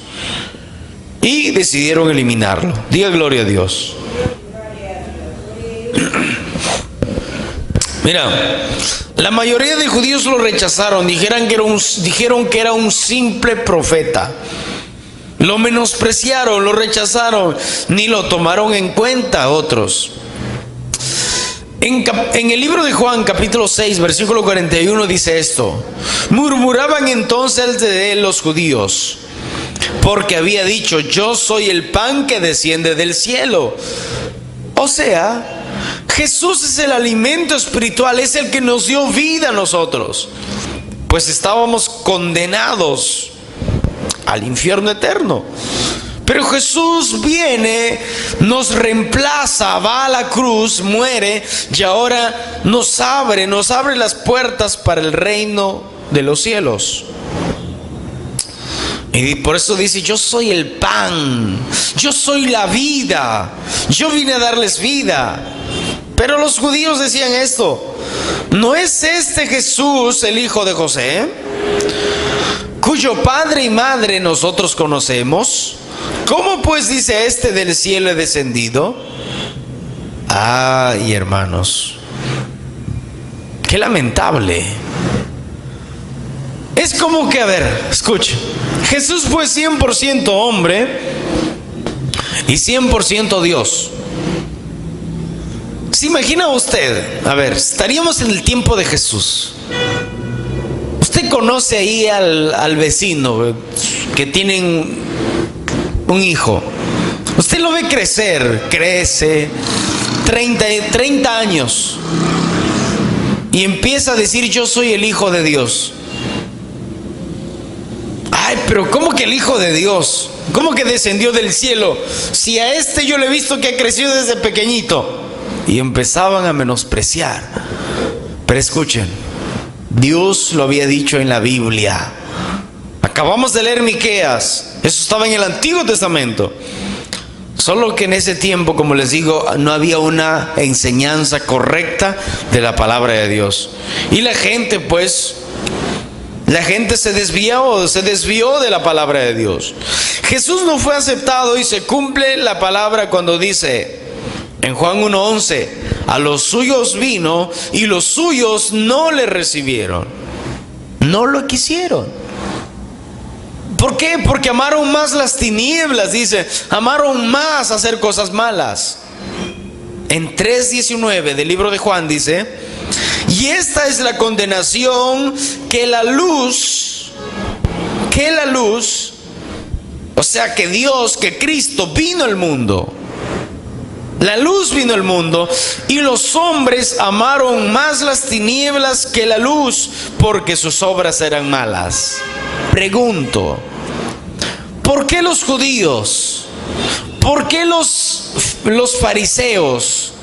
y decidieron eliminarlo. Diga gloria a Dios. Mira, la mayoría de judíos lo rechazaron, dijeron que era un simple profeta. Lo menospreciaron, lo rechazaron, ni lo tomaron en cuenta otros. En el libro de Juan, capítulo 6, versículo 41, dice esto: murmuraban entonces de él los judíos, porque había dicho: yo soy el pan que desciende del cielo. O sea, Jesús es el alimento espiritual, es el que nos dio vida a nosotros, pues estábamos condenados al infierno eterno. Pero Jesús viene, nos reemplaza, va a la cruz, muere y ahora nos abre las puertas para el reino de los cielos. Y por eso dice: yo soy el pan, yo soy la vida, yo vine a darles vida. Pero los judíos decían esto: ¿no es este Jesús el hijo de José, cuyo padre y madre nosotros conocemos? ¿Cómo pues dice este: del cielo he descendido? Ay, hermanos, qué lamentable. Es como que, a ver, escuche, Jesús fue 100% hombre y 100% Dios. ¿Se imagina usted? A ver, estaríamos en el tiempo de Jesús. Usted conoce ahí al vecino que tienen un hijo. Usted lo ve crecer, crece, 30 años, y empieza a decir: yo soy el hijo de Dios. Ay, pero ¿cómo que el hijo de Dios? ¿Cómo que descendió del cielo? Si a este yo le he visto que ha crecido desde pequeñito. Y empezaban a menospreciar. Pero escuchen, Dios lo había dicho en la Biblia. Acabamos de leer Miqueas. Eso estaba en el Antiguo Testamento. Solo que en ese tiempo, como les digo, no había una enseñanza correcta de la palabra de Dios. Y la gente se desvió de la palabra de Dios. Jesús no fue aceptado, y se cumple la palabra cuando dice en Juan 1:11: a los suyos vino y los suyos no le recibieron. No lo quisieron. ¿Por qué? Porque amaron más las tinieblas, dice, amaron más hacer cosas malas. En 3:19 del libro de Juan dice: y esta es la condenación, que la luz, o sea, que Cristo vino al mundo. La luz vino al mundo, y los hombres amaron más las tinieblas que la luz, porque sus obras eran malas. Pregunto: ¿por qué los judíos? ¿Por qué los fariseos?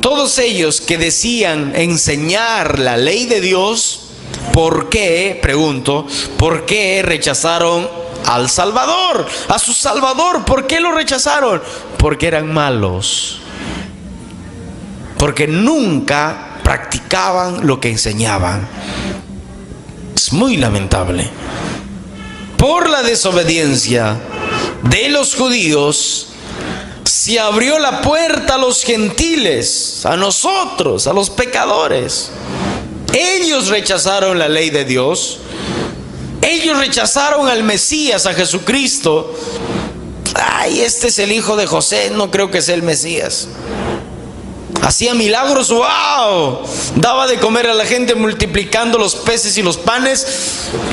Todos ellos que decían enseñar la ley de Dios, ¿por qué, pregunto, por qué rechazaron al Salvador, a su Salvador? ¿Por qué lo rechazaron? Porque eran malos. Porque nunca practicaban lo que enseñaban. Es muy lamentable. Por la desobediencia de los judíos, se abrió la puerta a los gentiles, a nosotros, a los pecadores. Ellos rechazaron la ley de Dios. Ellos rechazaron al Mesías, a Jesucristo. Ay, este es el hijo de José, no creo que sea el Mesías. Hacía milagros, wow. Daba de comer a la gente multiplicando los peces y los panes.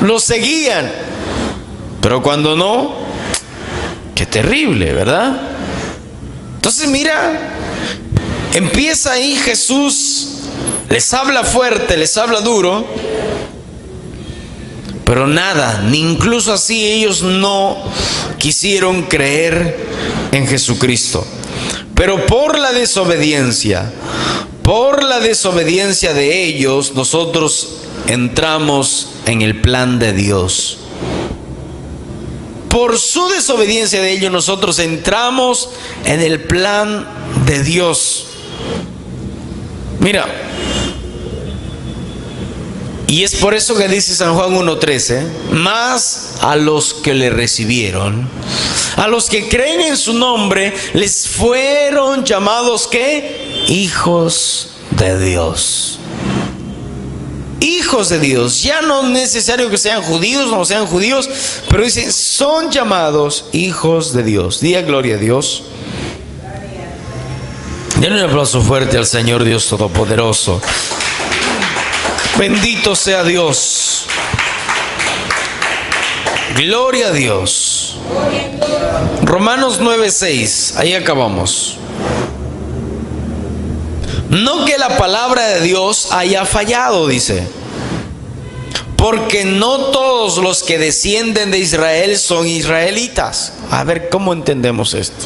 Los seguían. Pero cuando no, qué terrible, ¿verdad? Entonces mira, empieza ahí Jesús, les habla fuerte, les habla duro, pero nada, ni incluso así ellos no quisieron creer en Jesucristo. Pero por la desobediencia de ellos, nosotros entramos en el plan de Dios. Por su desobediencia de ellos, nosotros entramos en el plan de Dios. Mira, Y es por eso que dice San Juan 1:13, más a los que le recibieron, a los que creen en su nombre, les fueron llamados, ¿qué? Hijos de Dios. Hijos de Dios. Ya no es necesario que sean judíos, no sean judíos, pero dicen, son llamados hijos de Dios. Diga gloria a Dios. Denle un aplauso fuerte al Señor Dios Todopoderoso. Bendito sea Dios. Gloria a Dios. Romanos 9:6. Ahí acabamos. No que la palabra de Dios haya fallado, dice. Porque no todos los que descienden de Israel son israelitas. A ver, ¿cómo entendemos esto?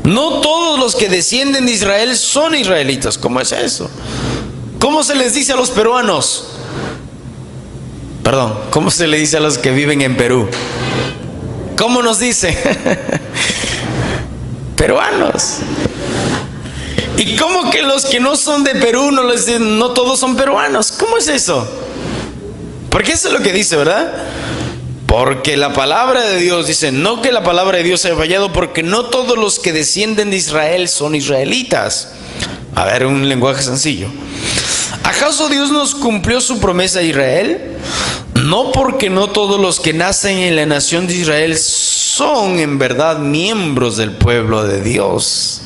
No todos los que descienden de Israel son israelitas. ¿Cómo es eso? ¿Cómo se les dice a los peruanos? Perdón, ¿cómo se le dice a los que viven en Perú? ¿Cómo nos dice? Peruanos. ¿Y cómo que los que no son de Perú no les dicen, no todos son peruanos? ¿Cómo es eso? Porque eso es lo que dice, ¿verdad? Porque la palabra de Dios dice, no que la palabra de Dios haya fallado, porque no todos los que descienden de Israel son israelitas. A ver, un lenguaje sencillo. ¿Acaso Dios nos cumplió su promesa a Israel? No, porque no todos los que nacen en la nación de Israel son en verdad miembros del pueblo de Dios.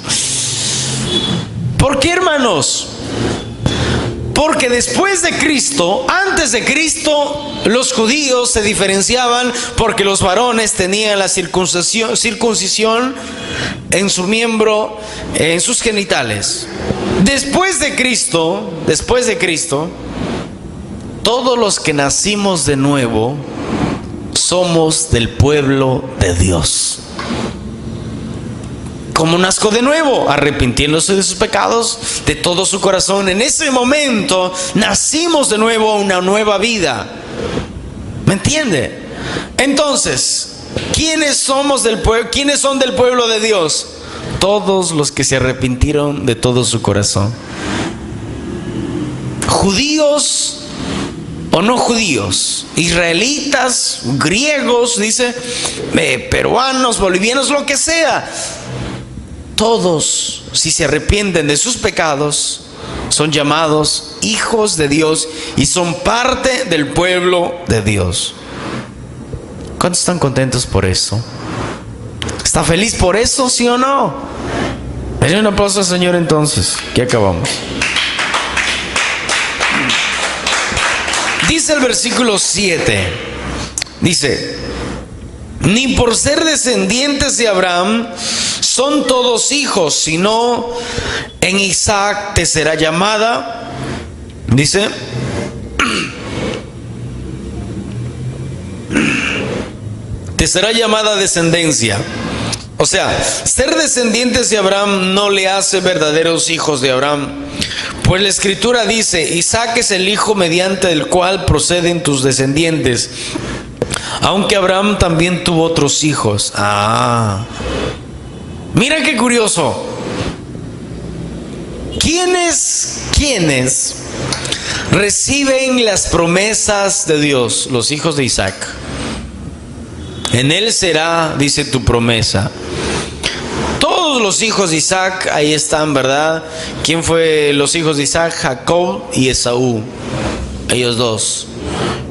¿Por qué, hermanos? Porque después de Cristo, antes de Cristo, los judíos se diferenciaban porque los varones tenían la circuncisión en su miembro, en sus genitales. Después de Cristo, todos los que nacimos de nuevo somos del pueblo de Dios. ¿Cómo nazco de nuevo? Arrepintiéndose de sus pecados de todo su corazón. En ese momento nacimos de nuevo a una nueva vida. ¿Me entiende? Entonces, ¿quiénes son del pueblo de Dios? Todos los que se arrepintieron de todo su corazón. Judíos o no judíos, israelitas, griegos, dice, peruanos, bolivianos, lo que sea. Todos, si se arrepienten de sus pecados, son llamados hijos de Dios y son parte del pueblo de Dios. ¿Cuántos están contentos por eso? ¿Está feliz por eso, sí o no? Denle un aplauso al Señor entonces, que acabamos. Dice el versículo 7, dice, ni por ser descendientes de Abraham son todos hijos, sino en Isaac te será llamada, dice, te será llamada descendencia. O sea, ser descendientes de Abraham no le hace verdaderos hijos de Abraham. Pues la Escritura dice, Isaac es el hijo mediante el cual proceden tus descendientes. Aunque Abraham también tuvo otros hijos. Mira qué curioso. ¿Quiénes reciben las promesas de Dios? Los hijos de Isaac. En él será, dice, tu promesa. Todos los hijos de Isaac, ahí están, ¿verdad? ¿Quién fue los hijos de Isaac? Jacob y Esaú. Ellos dos.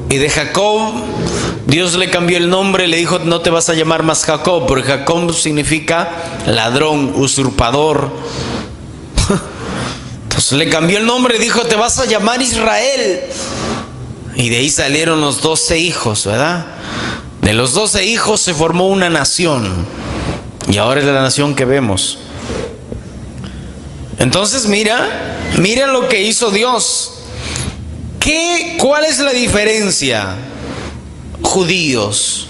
Y de Jacob, Dios le cambió el nombre, le dijo, no te vas a llamar más Jacob, porque Jacob significa ladrón, usurpador. Entonces le cambió el nombre, dijo, te vas a llamar Israel. Y de ahí salieron los 12 hijos, ¿verdad? De los 12 hijos se formó una nación. Y ahora es la nación que vemos. Entonces mira lo que hizo Dios. ¿Cuál es la diferencia? Judíos,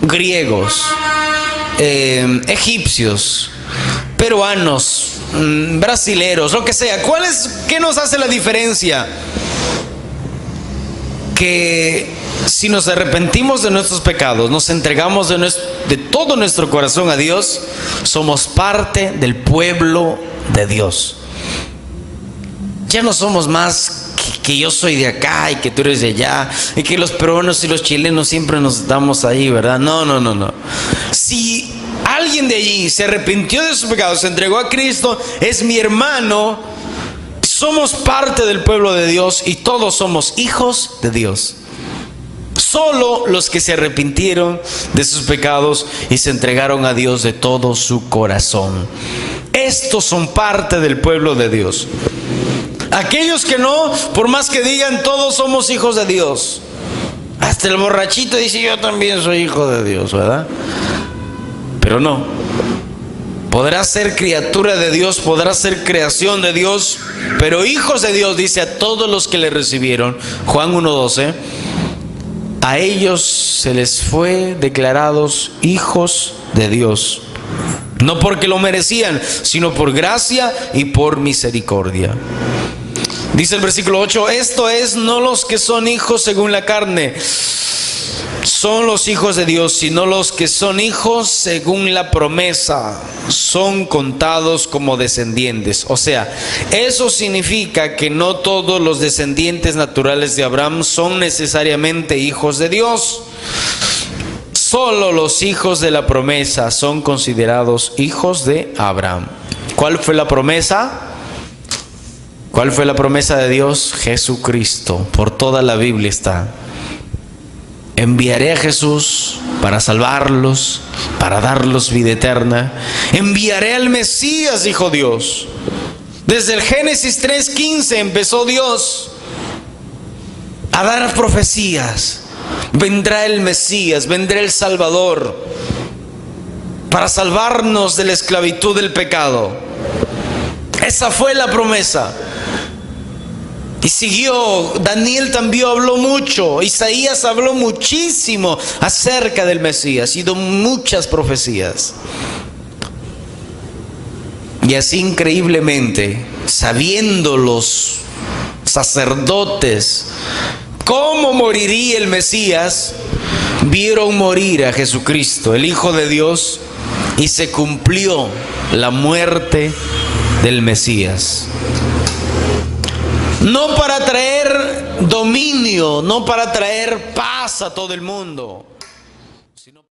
griegos, egipcios, peruanos, brasileros, lo que sea. ¿Qué nos hace la diferencia? Que si nos arrepentimos de nuestros pecados, nos entregamos de todo nuestro corazón a Dios, somos parte del pueblo de Dios. Ya no somos más que yo soy de acá y que tú eres de allá, y que los peruanos y los chilenos siempre nos damos ahí, ¿verdad? No. Si alguien de allí se arrepintió de sus pecados, se entregó a Cristo, es mi hermano, somos parte del pueblo de Dios y todos somos hijos de Dios. Solo los que se arrepintieron de sus pecados y se entregaron a Dios de todo su corazón. Estos son parte del pueblo de Dios. Aquellos que no, por más que digan, todos somos hijos de Dios. Hasta el borrachito dice, yo también soy hijo de Dios, ¿verdad? Pero no. Podrá ser criatura de Dios, podrá ser creación de Dios, pero hijos de Dios, dice a todos los que le recibieron. Juan 1:12. A ellos se les fue declarados hijos de Dios. No porque lo merecían, sino por gracia y por misericordia. Dice el versículo 8, esto es, no los que son hijos según la carne, son los hijos de Dios, sino los que son hijos según la promesa, son contados como descendientes. O sea, eso significa que no todos los descendientes naturales de Abraham son necesariamente hijos de Dios. Solo los hijos de la promesa son considerados hijos de Abraham. ¿Cuál fue la promesa? ¿Cuál fue la promesa de Dios? Jesucristo. Por toda la Biblia está. Enviaré a Jesús para salvarlos, para darlos vida eterna. Enviaré al Mesías, dijo Dios. Desde el Génesis 3:15 empezó Dios a dar profecías. Vendrá el Mesías, vendrá el Salvador para salvarnos de la esclavitud del pecado. Esa fue la promesa. Y siguió, Daniel también habló mucho, Isaías habló muchísimo acerca del Mesías, y dio muchas profecías. Y así increíblemente, sabiendo los sacerdotes cómo moriría el Mesías, vieron morir a Jesucristo, el Hijo de Dios, y se cumplió la muerte del Mesías. No para traer dominio, no para traer paz a todo el mundo,